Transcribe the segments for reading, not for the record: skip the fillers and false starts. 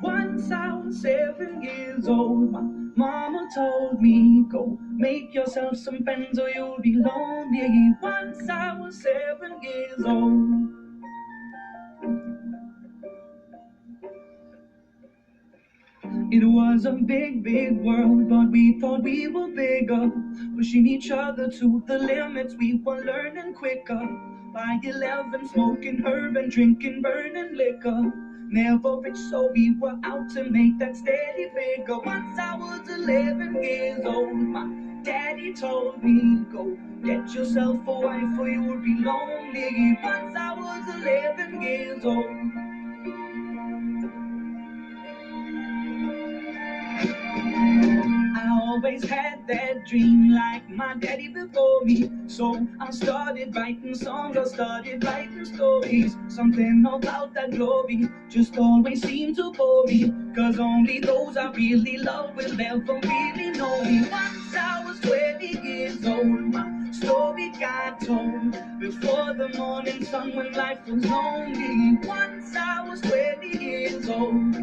Once I was 7 years old, my mama told me, go make yourself some friends or you'll be lonely. Once I was 7 years old. It was a big, big world, but we thought we were bigger, pushing each other to the limits. We were learning quicker. By 11, smoking herb and drinking burning liquor. Never rich, so we were out to make that steady figure. Once I was 11 years old, my daddy told me, go get yourself a wife or you'll be lonely. Once I was 11 years old. I always had that dream like my daddy before me. So I started writing songs, I started writing stories. Something about that glory just always seemed to bore me. Cause only those I really love will ever really know me. Once I was 20 years old, my story got told. Before the morning sun when life was lonely. Once I was 20 years old.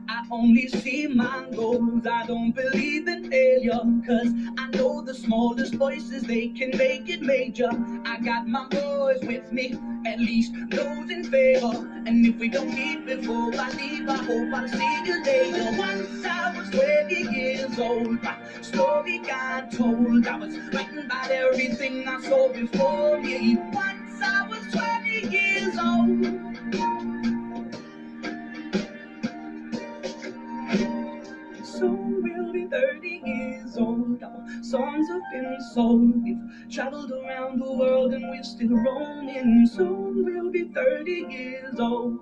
I only see my goals, I don't believe in failure. Cause I know the smallest voices, they can make it major. I got my boys with me, at least those in favor. And if we don't meet before I leave, I hope I'll see you later. Once I was 20 years old, my story got told. I was writing about everything I saw before me. Once I was 20 years old. Soon we'll be 30 years old. Our songs have been sold. We've traveled around the world and we're still roaming. Soon we'll be 30 years old.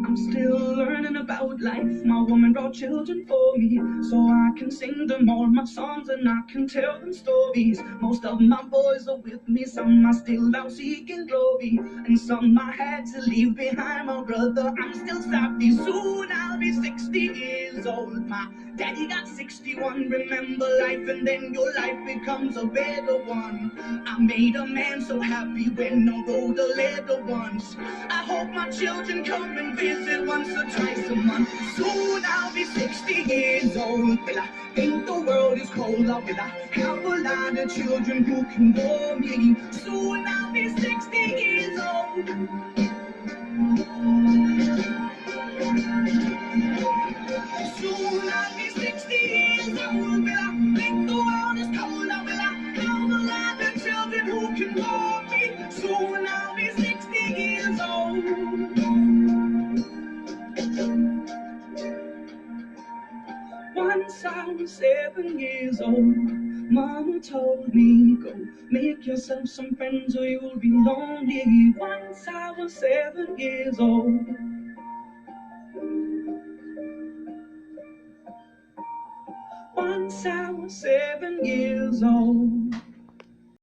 I'm still learning about life. My woman brought children for me, so I can sing them all my songs and I can tell them stories. Most of my boys are with me, some are still out seeking glory, and some I had to leave behind. My brother, I'm still sorry. Soon I'll be 60 years old. My daddy got 61. Remember life and then your life becomes a better one. I made a man so happy when I wrote a letter once. I hope my children come and visit once or twice a month. Soon I'll be 60 years old. Will I think the world is cold? Or will I have a lot of children who can warm me? Soon I'll be 60 years old. Soon I'll be 60 years old. Will I think the world is cold? Or will I have a lot of children who can warm me? Soon I'll be 60 years old. Once I was 7 years old, Mama told me, go make yourself some friends or you'll be lonely. Once I was 7 years old. Once I was 7 years old.